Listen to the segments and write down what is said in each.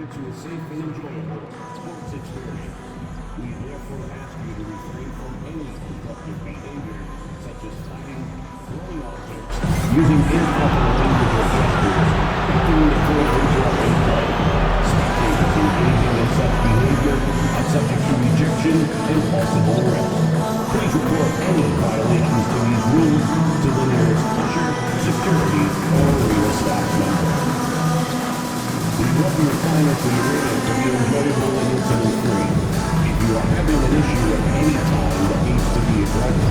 to a safe and enjoyable sports experience. We therefore ask you to refrain from any disruptive behavior, such as fighting, throwing objects, using improper language or gestures, acting before interrupting play. Spectators engaging in such behavior are subject to rejection and possible arrest. Please report any violations to these rules to the nearest usher, security, or real staff member. We welcome your comments and ratings to be enjoyable and incident-free. If you are having an issue at any time that needs to be addressed,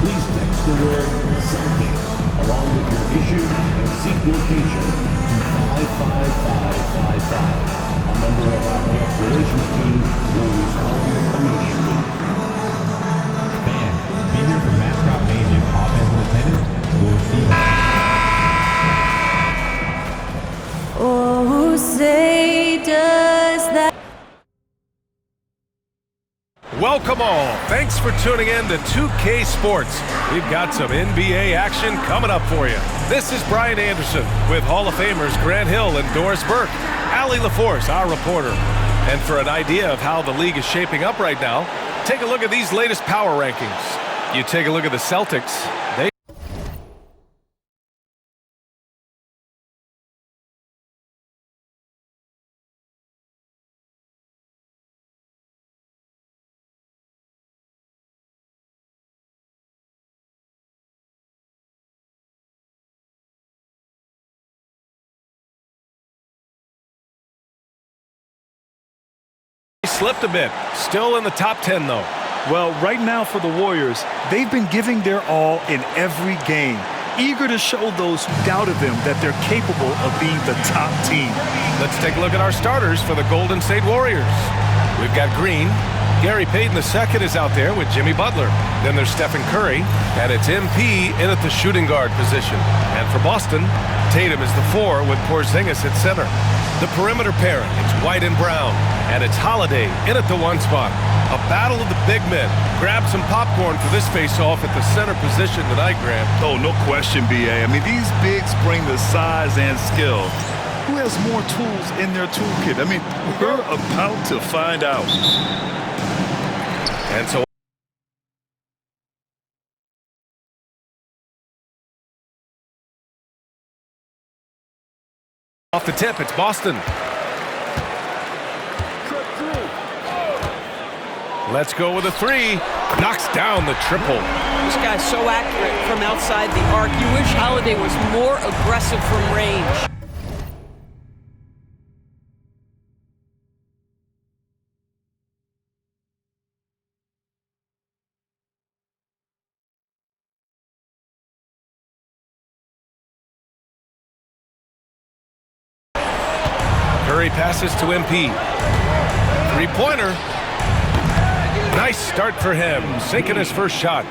please text the word Celtics along with your issue and seek location to 55555. A member of our guest relations team will respond immediately. Fans, be here for mascot magic. Offensive attendants will receive. Oh, say does that. Welcome all. Thanks for tuning in to 2K Sports. We've got some NBA action coming up for you. This is Brian Anderson with Hall of Famers Grant Hill and Doris Burke. Allie LaForce, our reporter. And for an idea of how the league is shaping up right now, take a look at these latest power rankings. You take a look at the Celtics. They slipped a bit. Still in the top 10, though. Well, right now for the Warriors, they've been giving their all in every game, eager to show those who doubted them that they're capable of being the top team. Let's take a look at our starters for the Golden State Warriors. We've got Green. Gary Payton II is out there with Jimmy Butler. Then there's Stephen Curry, and it's MP in at the shooting guard position. And for Boston, Tatum is the 4 with Porzingis at center. The perimeter pairing, it's White and Brown, and it's Holiday in at the 1 spot. A battle of the big men. Grab some popcorn for this face-off at the center position tonight, Grant. Oh, no question, B.A. I mean, these bigs bring the size and skill. Who has more tools in their toolkit? I mean, we're about to find out. And so off the tip, it's Boston. Let's go with a 3. Knocks down the triple. This guy's so accurate from outside the arc. You wish Holiday was more aggressive from range. Curry passes to MP. 3-pointer. Nice start for him, sinking his first shot.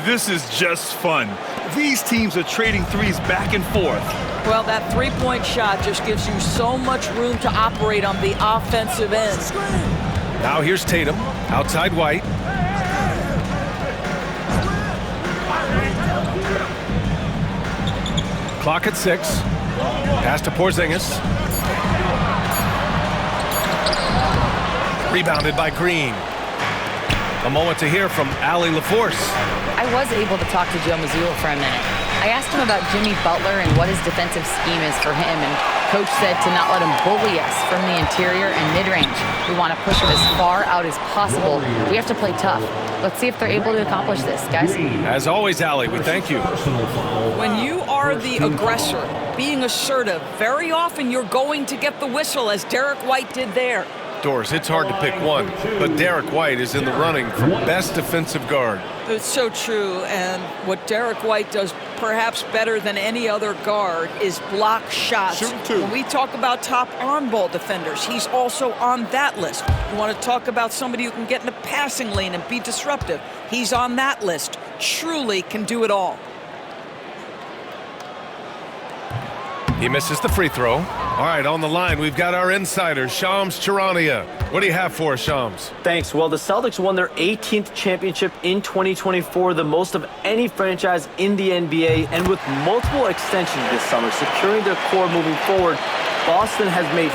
This is just fun. These teams are trading threes back and forth. Well, that three-point shot just gives you so much room to operate on the offensive end. Now here's Tatum, outside White. Clock at 6. Pass to Porzingis. Rebounded by Green. A moment to hear from Allie LaForce. I was able to talk to Joe Mazzulla for a minute. I asked him about Jimmy Butler and what his defensive scheme is for him, and Coach said to not let him bully us from the interior and mid-range. We want to push him as far out as possible. We have to play tough. Let's see if they're able to accomplish this, guys. As always, Allie, we thank you. When you are the aggressor, being assertive, very often you're going to get the whistle, as Derek White did there. Doris, it's hard to pick one, but Derek White is in the running for best defensive guard. It's so true, and what Derek White does perhaps better than any other guard is block shots. When we talk about top on-ball defenders, he's also on that list. You want to talk about somebody who can get in the passing lane and be disruptive, he's on that list. Truly can do it all. He misses the free throw. All right, on the line, we've got our insider, Shams Charania. What do you have for us, Shams? Thanks. Well, the Celtics won their 18th championship in 2024, the most of any franchise in the NBA, and with multiple extensions this summer, securing their core moving forward, Boston has made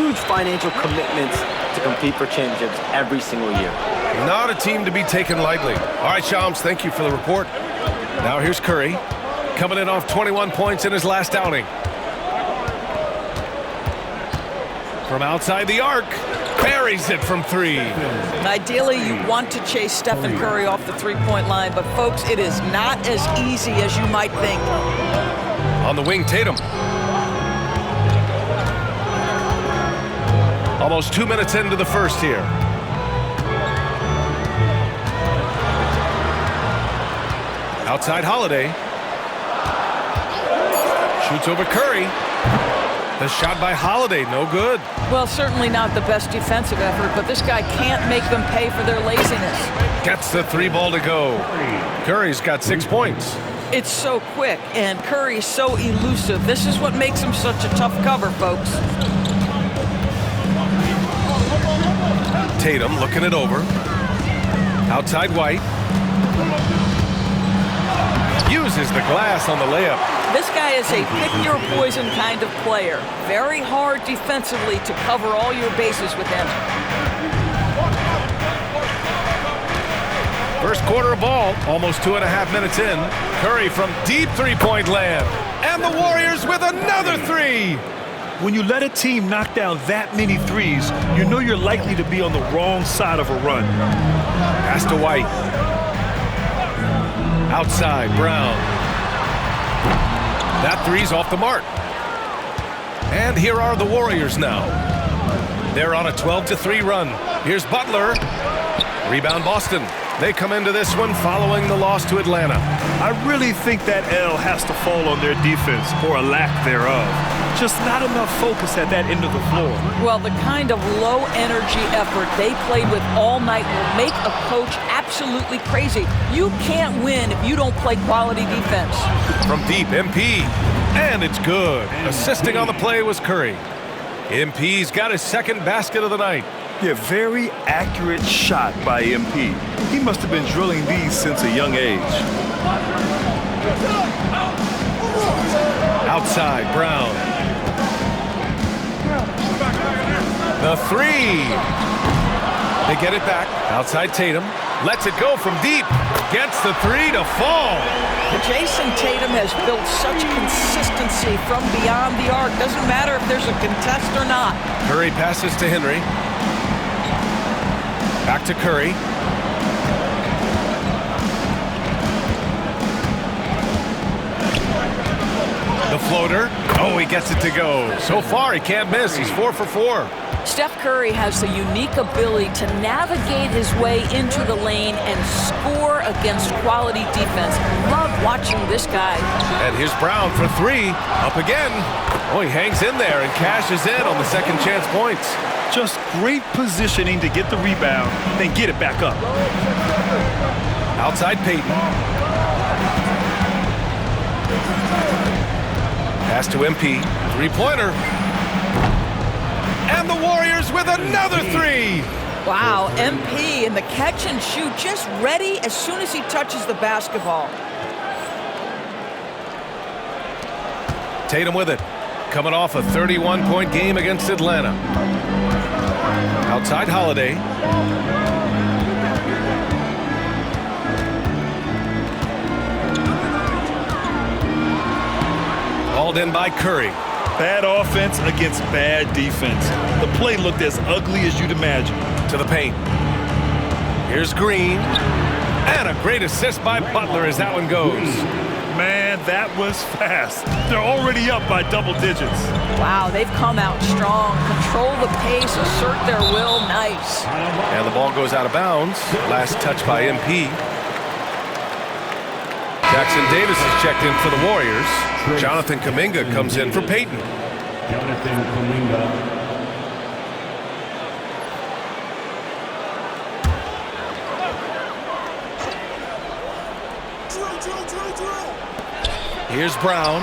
huge financial commitments to compete for championships every single year. Not a team to be taken lightly. All right, Shams, thank you for the report. Now here's Curry, coming in off 21 points in his last outing. From outside the arc, buries it from three. Ideally, you want to chase Stephen Curry off the three-point line, but folks, it is not as easy as you might think. On the wing, Tatum. Almost 2 minutes into the first here. Outside Holiday. Shoots over Curry. The shot by Holiday, no good. Well, certainly not the best defensive effort, but this guy can't make them pay for their laziness. Gets the three ball to go. Curry's got 6 points. It's so quick, and Curry's so elusive. This is what makes him such a tough cover, folks. Tatum looking it over. Outside White. Uses the glass on the layup. This guy is a pick-your-poison kind of player. Very hard defensively to cover all your bases with him. First quarter of ball, almost 2.5 minutes in. Curry from deep three-point land. And the Warriors with another three. When you let a team knock down that many threes, you know you're likely to be on the wrong side of a run. Pass to White. Outside, Brown. That three's off the mark. And here are the Warriors now. They're on a 12-3 run. Here's Butler. Rebound Boston. They come into this one following the loss to Atlanta. I really think that L has to fall on their defense, or a lack thereof. Just not enough focus at that end of the floor. Well, the kind of low-energy effort they played with all night will make a coach absolutely crazy. You can't win if you don't play quality defense. From deep, MP. And it's good. Assisting on the play was Curry. MP's got his second basket of the night. Yeah, very accurate shot by MP. He must have been drilling these since a young age. Outside, Brown. The three. They get it back. Outside Tatum. Lets it go from deep. Gets the three to fall. Jason Tatum has built such consistency from beyond the arc. Doesn't matter if there's a contest or not. Curry passes to Henry. Back to Curry. The floater. Oh, he gets it to go. So far, he can't miss. He's 4 for 4. Steph Curry has the unique ability to navigate his way into the lane and score against quality defense. Love watching this guy. And here's Brown for three. Up again. Oh, he hangs in there and cashes in on the second chance points. Just great positioning to get the rebound, then get it back up. Outside Peyton. Pass to MP. Three-pointer. And the Warriors with another three. Wow, MP in the catch and shoot, just ready as soon as he touches the basketball. Tatum with it. Coming off a 31-point game against Atlanta. Outside Holiday. Hauled in by Curry. Bad offense against bad defense. The play looked as ugly as you'd imagine. To the paint. Here's Green. And a great assist by Butler as that one goes. Man, that was fast. They're already up by double digits. Wow, they've come out strong. Control the pace, assert their will. Nice. And the ball goes out of bounds. Last touch by MP. Jackson Davis is checked in for the Warriors. Jonathan Kuminga comes in for Peyton. Jonathan Kuminga. Here's Brown.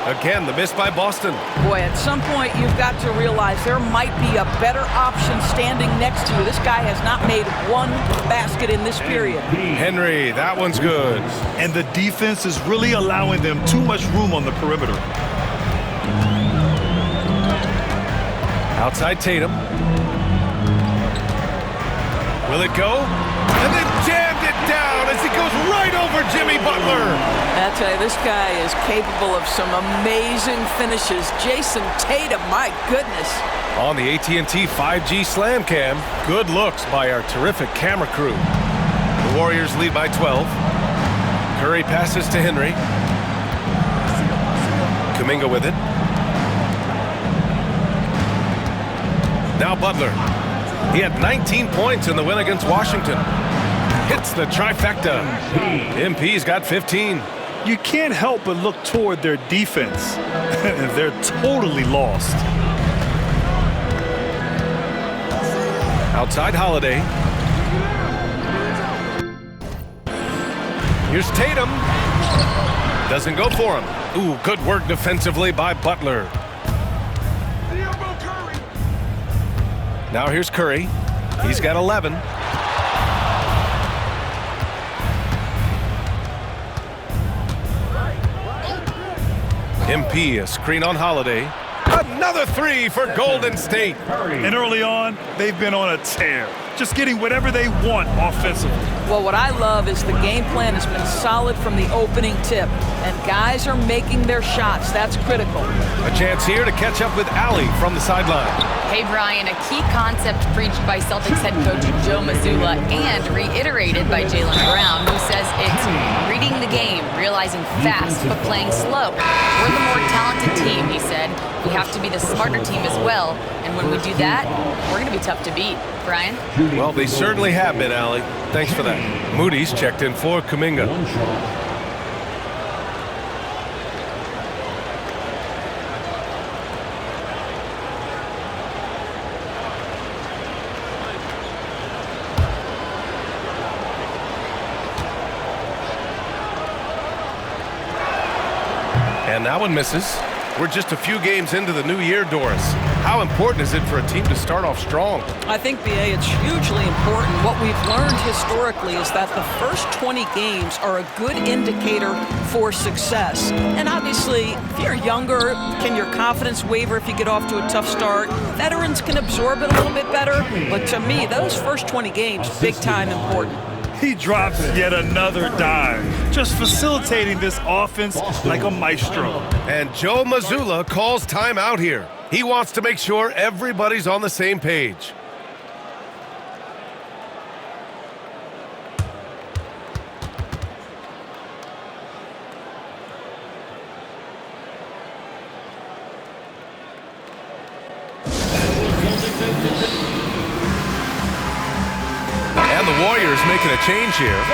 Again, the miss by Boston. Boy, at some point you've got to realize there might be a better option standing next to you. This guy has not made one basket in this period. Henry, that one's good. And the defense is really allowing them too much room on the perimeter. Outside Tatum. Will it go? And then jammed it down as he goes right over Jimmy Butler. I tell you, this guy is capable of some amazing finishes. Jason Tatum, my goodness. On the AT&T 5G Slam Cam, good looks by our terrific camera crew. The Warriors lead by 12. Curry passes to Henry. Kuminga with it. Now Butler. He had 19 points in the win against Washington. Hits the trifecta. MP's got 15. You can't help but look toward their defense. They're totally lost. Outside Holiday. Here's Tatum. Doesn't go for him. Ooh, good work defensively by Butler. Now here's Curry. He's got 11. MP, a screen on Holiday. Another three for Golden State. And early on, they've been on a tear, just getting whatever they want offensively. Well, what I love is the game plan has been solid from the opening tip, and guys are making their shots. That's critical. A chance here to catch up with Allie from the sideline. Hey, Brian, a key concept preached by Celtics head coach Joe Mazzulla and reiterated by Jaylen Brown, who says it's reading the game, realizing fast, but playing slow. We're the more talented team, he said. We have to be the smarter team as well, and when we do that, we're going to be tough to beat. Brian? Well, they certainly have been, Allie. Thanks for that. Moody's checked in for Kuminga. And that one misses. We're just a few games into the new year, Doris. How important is it for a team to start off strong? I think, BA, it's hugely important. What we've learned historically is that the first 20 games are a good indicator for success. And obviously, if you're younger, can your confidence waver if you get off to a tough start? Veterans can absorb it a little bit better. But to me, those first 20 games, big time important. He drops yet another dime, just facilitating this offense like a maestro. And Joe Mazzulla calls timeout here. He wants to make sure everybody's on the same page. And the Warriors making a change here.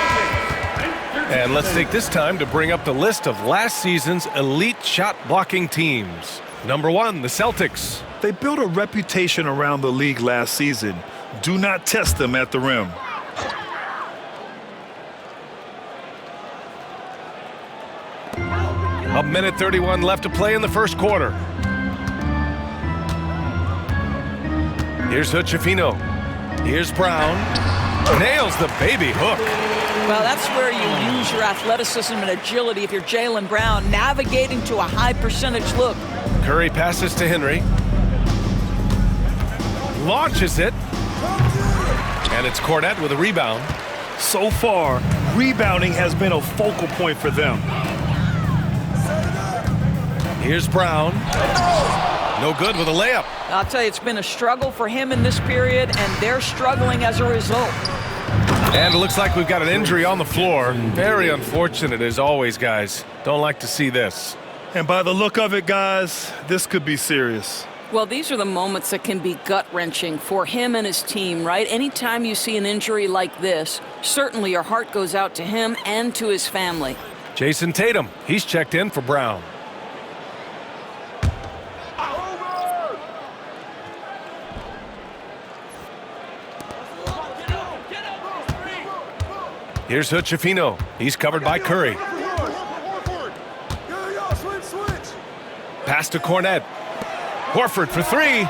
And let's take this time to bring up the list of last season's elite shot blocking teams. Number 1, the Celtics. They built a reputation around the league last season. Do not test them at the rim. A minute 31 left to play in the first quarter. Here's Hochefino. Here's Brown. Nails the baby hook. Well, that's where you use your athleticism and agility if you're Jaylen Brown, navigating to a high percentage look. Curry passes to Henry. Launches it. And it's Cornette with a rebound. So far, rebounding has been a focal point for them. Here's Brown. No good with a layup. I'll tell you, it's been a struggle for him in this period, and they're struggling as a result. And it looks like we've got an injury on the floor. Very unfortunate as always, guys. Don't like to see this. And by the look of it, guys, this could be serious. Well, these are the moments that can be gut-wrenching for him and his team, right? Anytime you see an injury like this, certainly your heart goes out to him and to his family. Jason Tatum, he's checked in for Brown. Here's Hochefino. He's covered by Curry. Pass to Cornette. Horford for three.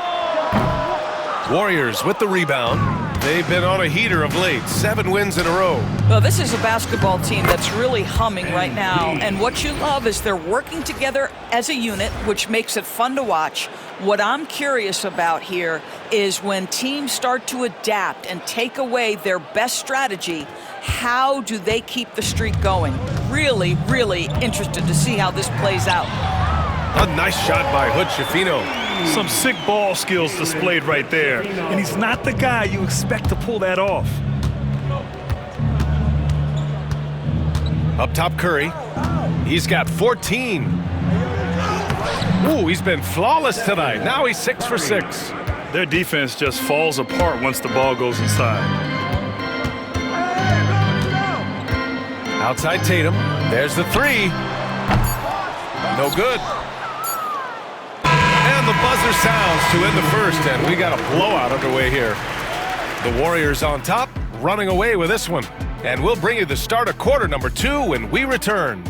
Warriors with the rebound. They've been on a heater of late. 7 wins in a row. Well, this is a basketball team that's really humming right now. And what you love is they're working together as a unit, which makes it fun to watch. What I'm curious about here is when teams start to adapt and take away their best strategy, how do they keep the streak going? Really, really interested to see how this plays out. A nice shot by Hood-Schifino. Some sick ball skills displayed right there. And he's not the guy you expect to pull that off. Up top, Curry. He's got 14. Ooh, he's been flawless tonight. Now he's 6 for 6. Their defense just falls apart once the ball goes inside. Outside Tatum. There's the 3. No good. And the buzzer sounds to end the first, and we got a blowout underway here. The Warriors on top, running away with this one. And we'll bring you the start of quarter number 2 when we return.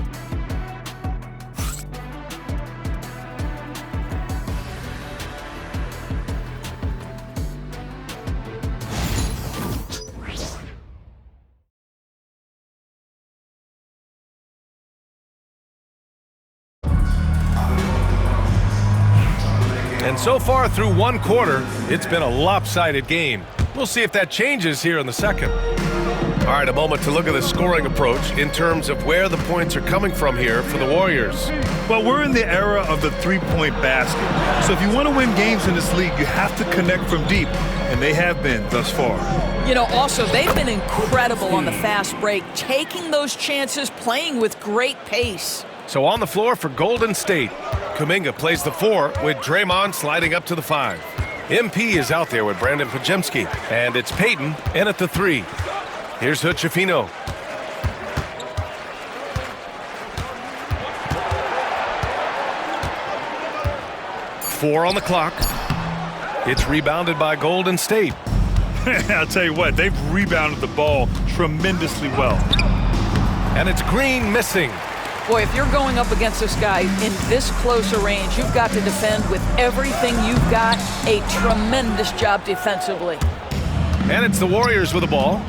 And so far through one quarter, it's been a lopsided game. We'll see if that changes here in the second. All right, a moment to look at the scoring approach in terms of where the points are coming from here for the Warriors. Well, we're in the era of the three-point basket. So if you want to win games in this league, you have to connect from deep, and they have been thus far. You know, also, they've been incredible on the fast break, taking those chances, playing with great pace. So on the floor for Golden State, Kuminga plays the 4 with Draymond sliding up to the 5. MP is out there with Brandon Pajemski, and it's Payton in at the 3. Here's Hood-Schifino. Four on the clock. It's rebounded by Golden State. I'll tell you what, they've rebounded the ball tremendously well. And it's Green missing. Boy, if you're going up against this guy in this close a range, you've got to defend with everything you've got. A tremendous job defensively. And it's the Warriors with the ball.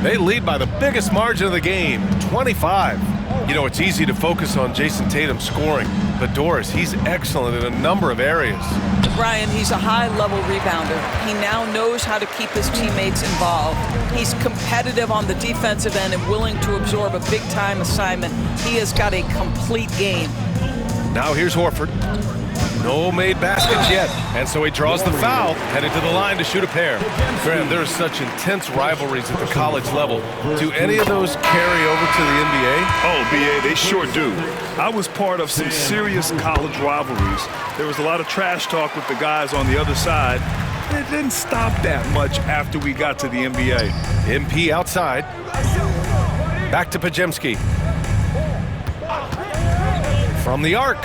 They lead by the biggest margin of the game, 25. You know, it's easy to focus on Jason Tatum scoring, but Doris, he's excellent in a number of areas. Brian, he's a high-level rebounder. He now knows how to keep his teammates involved. He's competitive on the defensive end and willing to absorb a big-time assignment. He has got a complete game. Now here's Horford. No made baskets yet, and so he draws the foul, headed to the line to shoot a pair. Graham, there's such intense rivalries at the college level. Do any of those carry over to the NBA? Oh, BA, they sure do. I was part of some serious college rivalries. There was a lot of trash talk with the guys on the other side. It didn't stop that much after we got to the NBA. MP outside. Back to Pajemski. From the arc.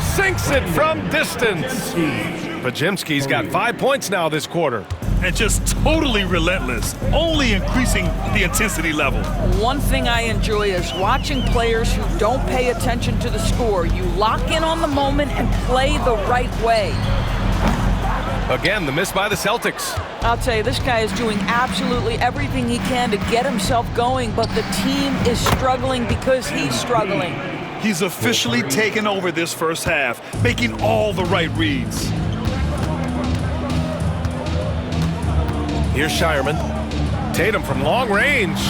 Sinks it from distance. Pajemski's got 5 points now this quarter. And just totally relentless, only increasing the intensity level. One thing I enjoy is watching players who don't pay attention to the score. You lock in on the moment and play the right way. Again, the miss by the Celtics. I'll tell you, this guy is doing absolutely everything he can to get himself going, but the team is struggling because he's struggling. He's officially taken over this first half, making all the right reads. Here's Shireman. Tatum from long range.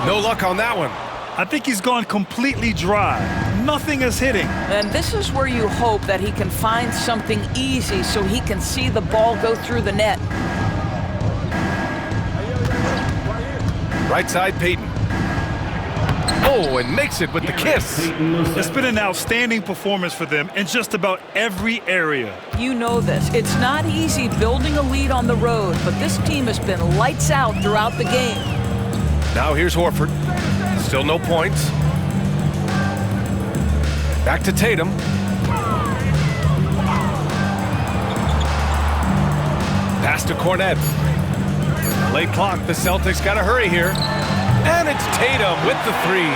No luck on that one. I think he's gone completely dry. Nothing is hitting. And this is where you hope that he can find something easy so he can see the ball go through the net. Right side, Payton. Oh, and makes it with the kiss. It's been an outstanding performance for them in just about every area. You know this. It's not easy building a lead on the road, but this team has been lights out throughout the game. Now here's Horford. Still no points. Back to Tatum. Pass to Cornet. Late clock. The Celtics got to hurry here. And it's Tatum with the three.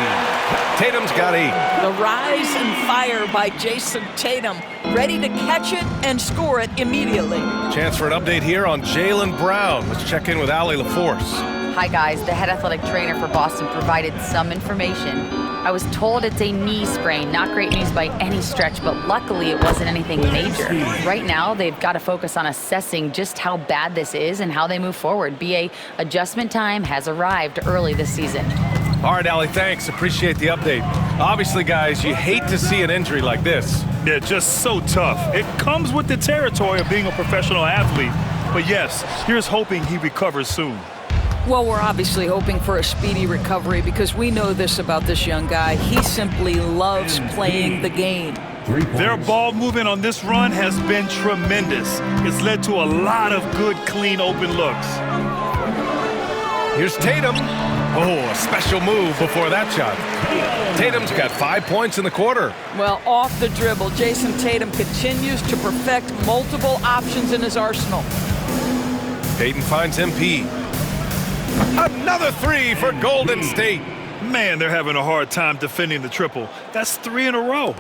Tatum's got 8. The rise and fire by Jason Tatum, ready to catch it and score it immediately. Chance for an update here on Jaylen Brown. Let's check in with Allie LaForce. Hi guys, the head athletic trainer for Boston provided some information. I was told it's a knee sprain, not great news by any stretch, but luckily it wasn't anything major. Right now, they've got to focus on assessing just how bad this is and how they move forward. BA adjustment time has arrived early this season. All right, Allie, thanks. Appreciate the update. Obviously, guys, you hate to see an injury like this. Yeah, just so tough. It comes with the territory of being a professional athlete. But yes, here's hoping he recovers soon. Well, we're obviously hoping for a speedy recovery because we know this about this young guy. He simply loves playing the game. Their ball movement on this run has been tremendous. It's led to a lot of good, clean, open looks. Here's Tatum. Oh, a special move before that shot. Tatum's got 5 points in the quarter. Well, off the dribble, Jason Tatum continues to perfect multiple options in his arsenal. Payton finds MP. Another three for Golden State. Man, they're having a hard time defending the triple. That's 3 in a row.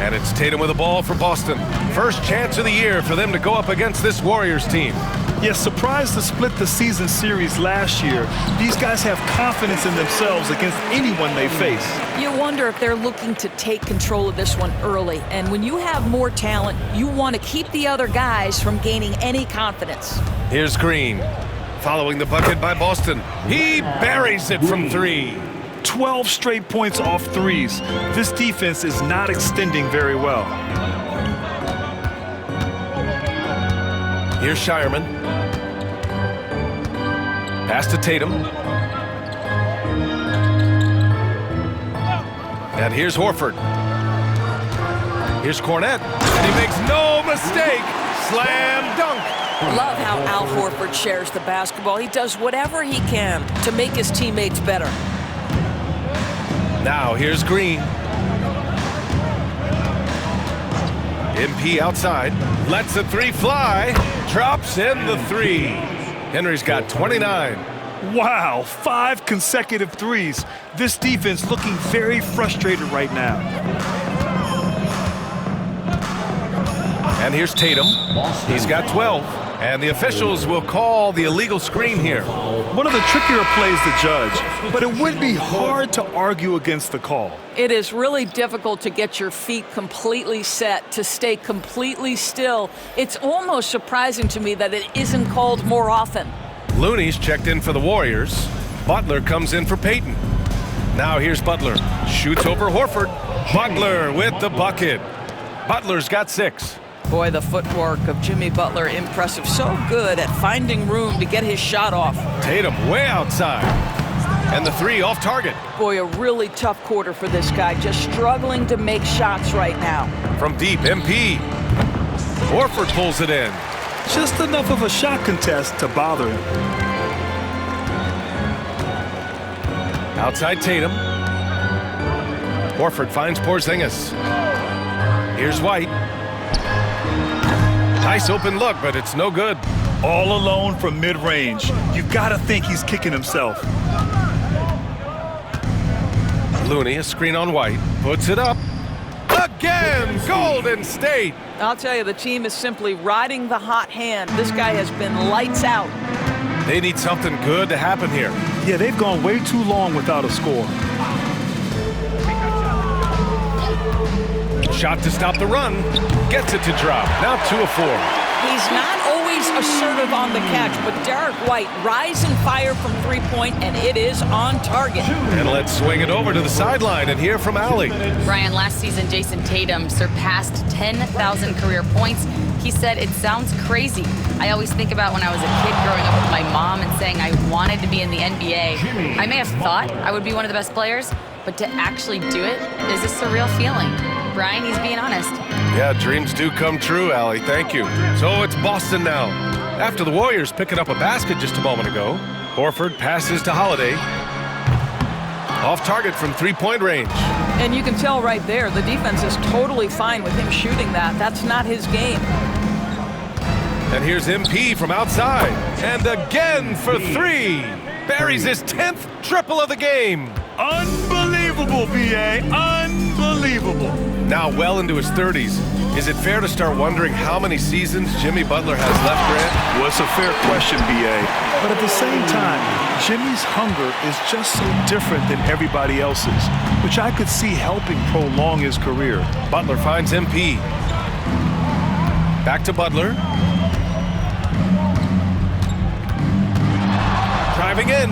And it's Tatum with the ball for Boston. First chance of the year for them to go up against this Warriors team. Yes, surprised to split the season series last year. These guys have confidence in themselves against anyone they face. You wonder if they're looking to take control of this one early. And when you have more talent, you want to keep the other guys from gaining any confidence. Here's Green. Following the bucket by Boston. He buries it from 3. 12 straight points off threes. This defense is not extending very well. Here's Shireman. Pass to Tatum. And here's Horford. Here's Cornette. And he makes no mistake. Slam dunk. Love how Al Horford shares the basketball. He does whatever he can to make his teammates better. Now here's Green. MP outside. Lets the 3 fly. Drops in the 3. Henry's got 29. Wow, 5 consecutive threes. This defense looking very frustrated right now. And here's Tatum. He's got 12. And the officials will call the illegal screen here. One of the trickier plays to judge, but it would be hard to argue against the call. It is really difficult to get your feet completely set, to stay completely still. It's almost surprising to me that it isn't called more often. Looney's checked in for the Warriors. Butler comes in for Payton. Now here's Butler. Shoots over Horford. Butler with the bucket. Butler's got 6. Boy, the footwork of Jimmy Butler, impressive. So good at finding room to get his shot off. Tatum way outside. And the 3 off target. Boy, a really tough quarter for this guy. Just struggling to make shots right now. From deep, MP. Horford pulls it in. Just enough of a shot contest to bother him. Outside Tatum. Horford finds Porzingis. Here's White. Nice open look, but it's no good. All alone from mid-range. You've got to think he's kicking himself. Looney, a screen on White. Puts it up. Again, Golden State. I'll tell you, the team is simply riding the hot hand. This guy has been lights out. They need something good to happen here. Yeah, they've gone way too long without a score. Shot to stop the run. Gets it to drop. Now 2 of 4. He's not always assertive on the catch, but Derek White, rise and fire from 3-point, and it is on target. And let's swing it over to the sideline and hear from Allie. Brian, last season, Jason Tatum surpassed 10,000 career points. He said, "It sounds crazy. I always think about when I was a kid growing up with my mom and saying I wanted to be in the NBA. I may have thought I would be one of the best players, but to actually do it is a surreal feeling." Brian, he's being honest. Yeah, dreams do come true, Allie. Thank you. So it's Boston now. After the Warriors picking up a basket just a moment ago, Horford passes to Holiday. Off target from 3-point range. And you can tell right there, the defense is totally fine with him shooting that. That's not his game. And here's MP from outside. And again for 3. buries his 10th triple of the game. Unbelievable, B.A. Unbelievable. Now well into his 30s. Is it fair to start wondering how many seasons Jimmy Butler has left, Grant? Well, it's a fair question, B.A. But at the same time, Jimmy's hunger is just so different than everybody else's, which I could see helping prolong his career. Butler finds MP. Back to Butler. Driving in,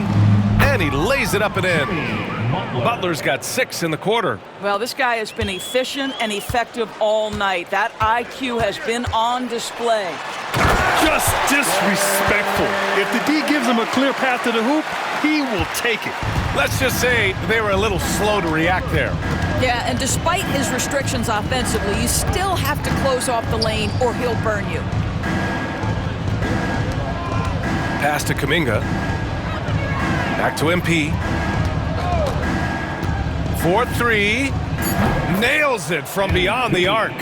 and he lays it up and in. Butler's got 6 in the quarter. Well, this guy has been efficient and effective all night. That IQ has been on display. Just disrespectful. If the D gives him a clear path to the hoop, he will take it. Let's just say they were a little slow to react there. Yeah, and despite his restrictions offensively, you still have to close off the lane or he'll burn you. Pass to Kuminga. Back to MP. 4-3. Nails it from beyond the arc.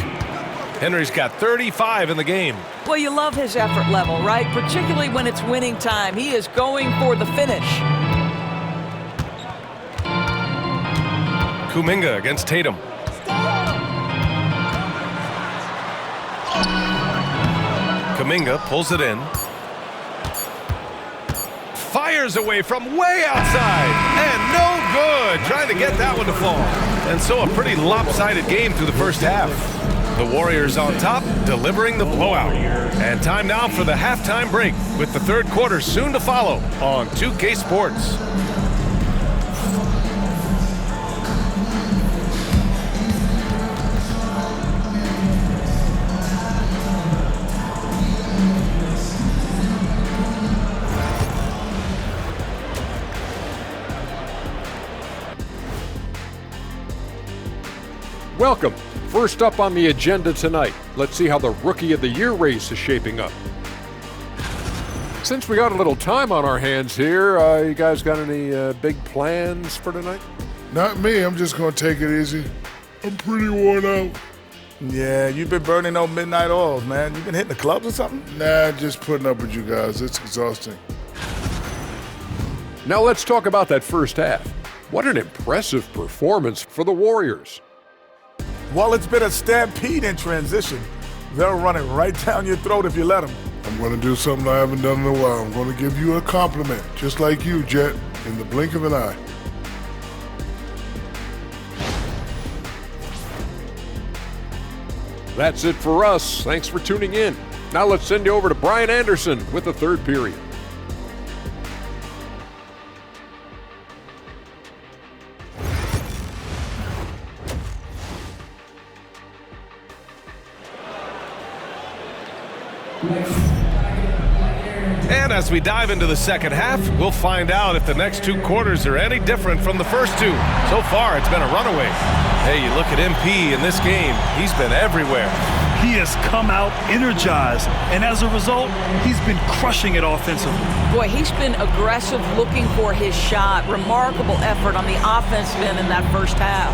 Henry's got 35 in the game. Well, you love his effort level, right? Particularly when it's winning time. He is going for the finish. Kuminga against Tatum. Kuminga pulls it in. Fires away from way outside. And no good. Trying to get that one to fall. And so a pretty lopsided game through the first half. The Warriors on top, delivering the blowout. And time now for the halftime break, with the third quarter soon to follow on 2K Sports. Welcome. First up on the agenda tonight, let's see how the Rookie of the Year race is shaping up. Since we got a little time on our hands here, you guys got any big plans for tonight? Not me. I'm just going to take it easy. I'm pretty worn out. Yeah, you've been burning on midnight oils, man. You been hitting the clubs or something? Nah, just putting up with you guys. It's exhausting. Now let's talk about that first half. What an impressive performance for the Warriors. Well, it's been a stampede in transition. They'll run it right down your throat if you let them. I'm going to do something I haven't done in a while. I'm going to give you a compliment, just like you, Jet, in the blink of an eye. That's it for us. Thanks for tuning in. Now let's send you over to Brian Anderson with the third period. And as we dive into the second half, we'll find out if the next 2 quarters are any different from the first 2. So far, it's been a runaway. Hey, you look at MP in this game, he's been everywhere. He has come out energized, and as a result, he's been crushing it offensively. Boy, he's been aggressive looking for his shot. Remarkable effort on the offensive end in that first half.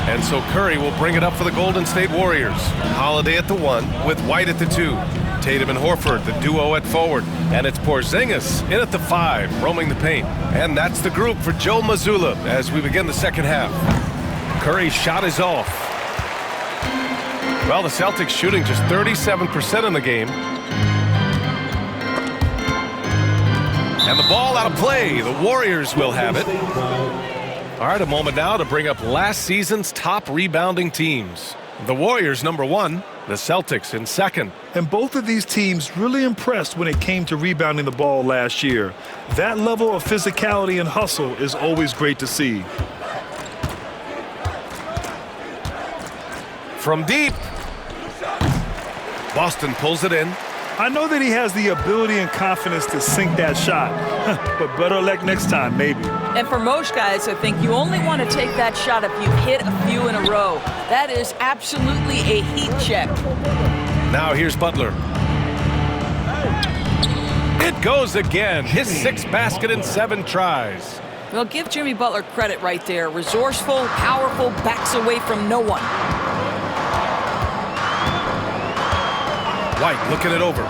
And so Curry will bring it up for the Golden State Warriors. Holiday at the 1 with White at the 2. Tatum and Horford, the duo at forward. And it's Porzingis in at the 5, roaming the paint. And that's the group for Joe Mazzulla as we begin the second half. Curry's shot is off. Well, the Celtics shooting just 37% in the game. And the ball out of play. The Warriors will have it. All right, a moment now to bring up last season's top rebounding teams. The Warriors number 1, the Celtics in second. And both of these teams really impressed when it came to rebounding the ball last year. That level of physicality and hustle is always great to see. From deep. Boston pulls it in. I know that he has the ability and confidence to sink that shot, but better luck next time, maybe. And for most guys, I think you only want to take that shot if you've hit a few in a row. That is absolutely a heat check. Now here's Butler. It goes again. His 6th basket in 7 tries. Well, give Jimmy Butler credit right there. Resourceful, powerful, backs away from no one. White looking it over.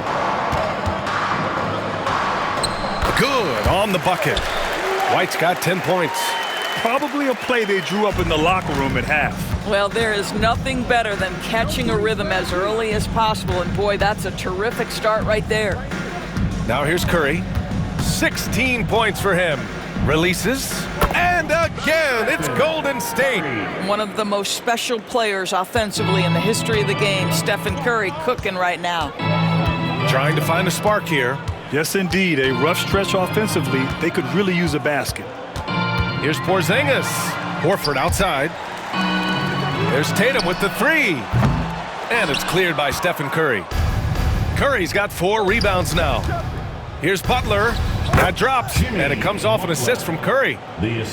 Good on the bucket. White's got 10 points. Probably a play they drew up in the locker room at half. Well, there is nothing better than catching a rhythm as early as possible, and boy, that's a terrific start right there. Now here's Curry. 16 points for him. Releases, and again, it's Golden State. One of the most special players offensively in the history of the game, Stephen Curry, cooking right now. Trying to find a spark here. Yes, indeed. A rough stretch offensively. They could really use a basket. Here's Porzingis. Horford outside. There's Tatum with the three. And it's cleared by Stephen Curry. Curry's got 4 rebounds now. Here's Butler. That drops, and it comes off an assist from Curry.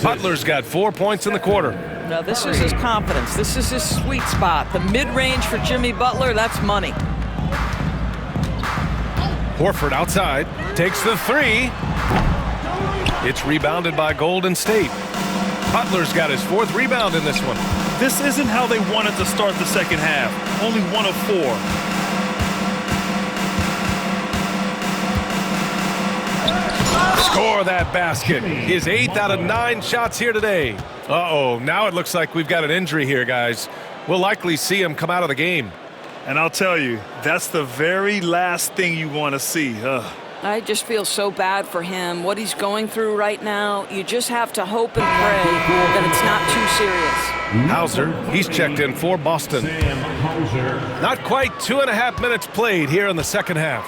Butler's got 4 points in the quarter. Now, this is his confidence. This is his sweet spot. The mid-range for Jimmy Butler, that's money. Horford outside. Takes the three. It's rebounded by Golden State. Butler's got his 4th rebound in this one. This isn't how they wanted to start the second half. Only 1 of 4. Score that basket. His 8th out of 9 shots here today. Uh-oh, now it looks like we've got an injury here, guys. We'll likely see him come out of the game. And I'll tell you, that's the very last thing you want to see. I just feel so bad for him. What he's going through right now, you just have to hope and pray that it's not too serious. Hauser, he's checked in for Boston. Not quite 2.5 minutes played here in the second half.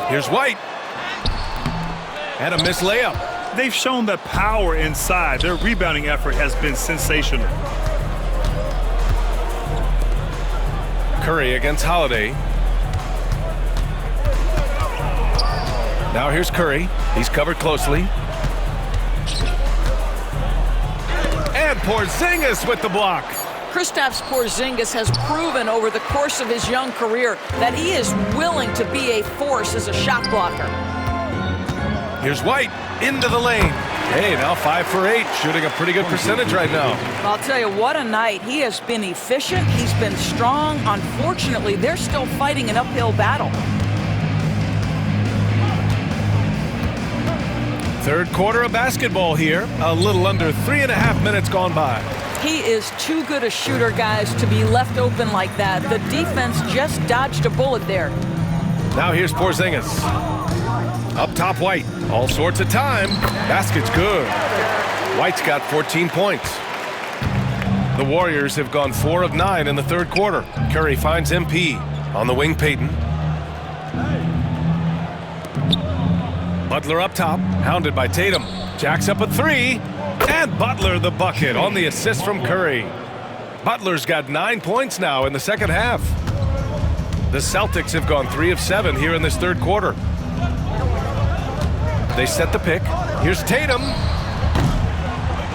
Here's White. And a missed layup. They've shown that power inside. Their rebounding effort has been sensational. Curry against Holiday. Now here's Curry. He's covered closely. And Porzingis with the block. Kristaps Porzingis has proven over the course of his young career that he is willing to be a force as a shot blocker. Here's White into the lane. Hey, now 5 for 8, shooting a pretty good percentage right now. I'll tell you, what a night. He has been efficient. He's been strong. Unfortunately, they're still fighting an uphill battle. Third quarter of basketball here. A little under 3.5 minutes gone by. He is too good a shooter, guys, to be left open like that. The defense just dodged a bullet there. Now here's Porzingis. Up top, White. All sorts of time. Basket's good. White's got 14 points. The Warriors have gone 4 of 9 in the third quarter. Curry finds MP. On the wing, Payton. Butler up top, hounded by Tatum. Jacks up a 3. And Butler the bucket on the assist from Curry. Butler's got 9 points now in the second half. The Celtics have gone 3 of 7 here in this third quarter. They set the pick. Here's Tatum.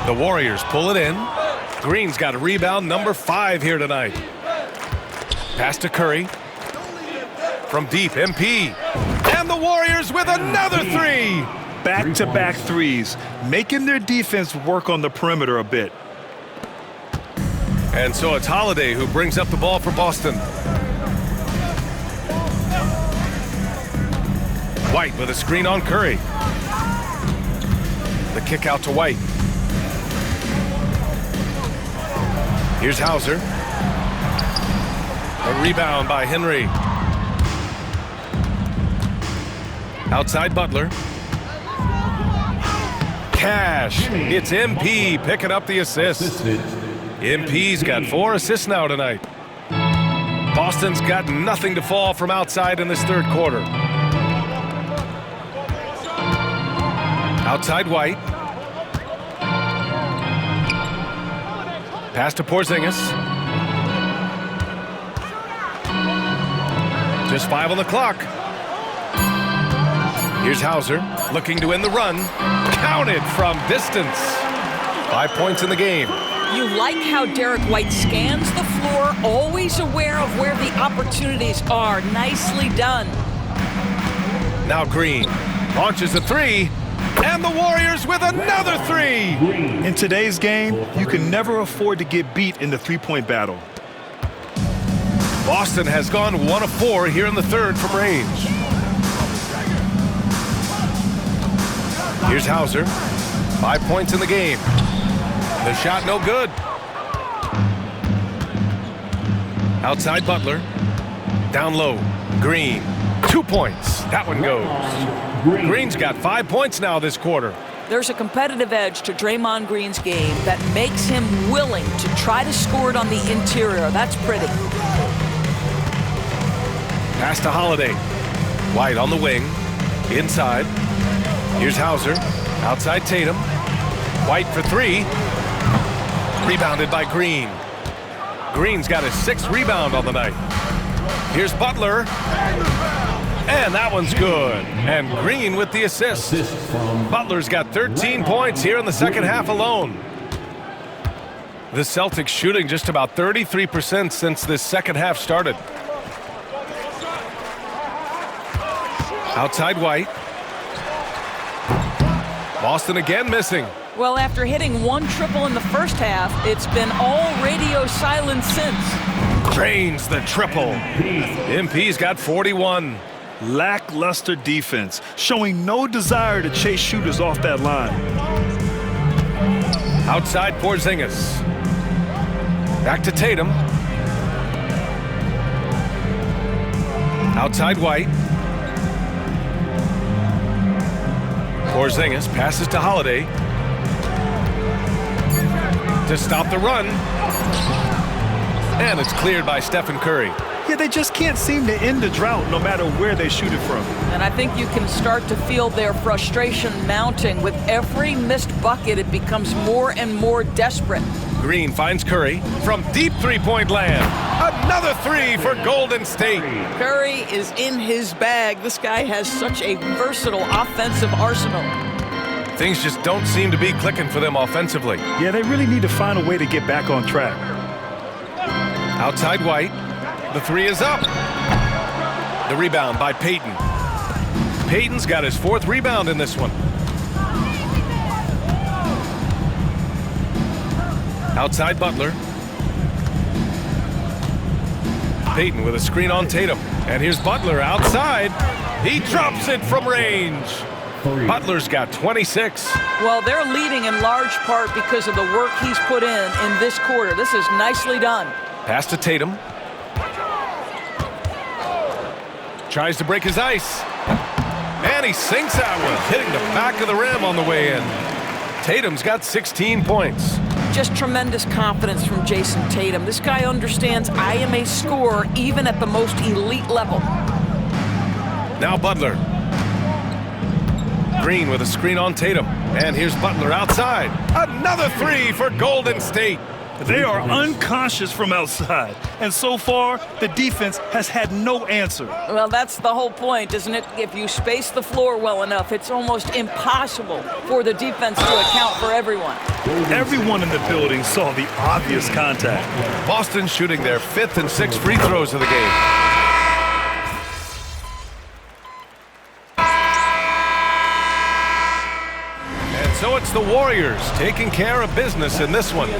The Warriors pull it in. Green's got a rebound number 5 here tonight. Pass to Curry. From deep, MP. And the Warriors with another 3. Back-to-back threes, making their defense work on the perimeter a bit. And so it's Holiday who brings up the ball for Boston. White with a screen on Curry. The kick out to White. Here's Hauser. A rebound by Henry. Outside Butler. Cash. It's MP picking up the assist. MP's got 4 assists now tonight. Boston's got nothing to fall from outside in this third quarter. Outside White. Pass to Porzingis. Just 5 on the clock. Here's Hauser, looking to win the run. Counted from distance. 5 points in the game. You like how Derek White scans the floor, always aware of where the opportunities are. Nicely done. Now Green launches a 3. And the Warriors with another three. In today's game, you can never afford to get beat in the three-point battle. Boston has gone 1 of 4 here in the third from range. Here's Hauser. 5 points in the game. The shot no good. Outside Butler. Down low. Green. 2 points. That one goes. Green's got 5 points now this quarter. There's a competitive edge to Draymond Green's game that makes him willing to try to score it on the interior. That's pretty. Pass to Holiday. White on the wing. Inside. Here's Hauser. Outside Tatum. White for 3. Rebounded by Green. Green's got his 6th rebound on the night. Here's Butler. And that one's good. And Green with the assist. Butler's got 13 points here in the second half alone. The Celtics shooting just about 33% since this second half started. Outside White. Boston again missing. Well, after hitting 1 triple in the first half, it's been all radio silence since. Drains the triple. MP's got 41. Lackluster defense, showing no desire to chase shooters off that line. Outside Porzingis. Back to Tatum. Outside White. Porzingis passes to Holiday. To stop the run. And it's cleared by Stephen Curry. Yeah, they just can't seem to end the drought no matter where they shoot it from. And I think you can start to feel their frustration mounting. With every missed bucket, it becomes more and more desperate. Green finds Curry from deep three-point land. Another 3 for Golden State. Curry is in his bag. This guy has such a versatile offensive arsenal. Things just don't seem to be clicking for them offensively. Yeah, they really need to find a way to get back on track. Outside White. The 3 is up. The rebound by Payton. Payton's got his 4th rebound in this one. Outside Butler. Payton with a screen on Tatum. And here's Butler outside. He drops it from range. Butler's got 26. Well, they're leading in large part because of the work he's put in this quarter. This is nicely done. Pass to Tatum. Tries to break his ice. And he sinks that one, hitting the back of the rim on the way in. Tatum's got 16 points. Just tremendous confidence from Jason Tatum. This guy understands I am a scorer even at the most elite level. Now Butler. Green with a screen on Tatum. And here's Butler outside. Another 3 for Golden State. They are unconscious from outside, and so far, the defense has had no answer. Well, that's the whole point, isn't it? If you space the floor well enough, it's almost impossible for the defense to account for everyone. Everyone in the building saw the obvious contact. Boston shooting their 5th and 6th free throws of the game. So it's the Warriors taking care of business in this one.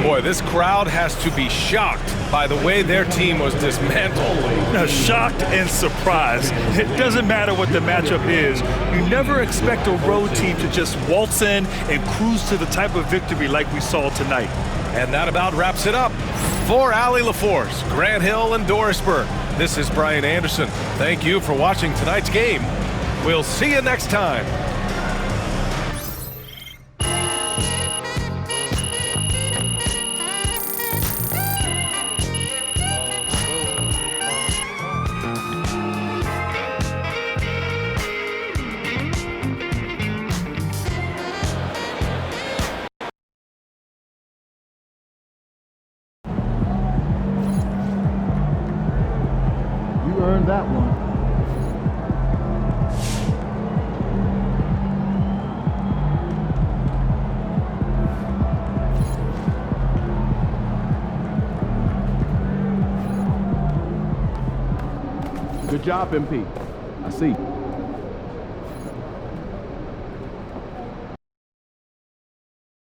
Boy, this crowd has to be shocked by the way their team was dismantled. Now, shocked and surprised. It doesn't matter what the matchup is. You never expect a road team to just waltz in and cruise to the type of victory like we saw tonight. And that about wraps it up. For Allie LaForce, Grant Hill, and Dorisburg, this is Brian Anderson. Thank you for watching tonight's game. We'll see you next time. Earned that one. Good job, MP. I see.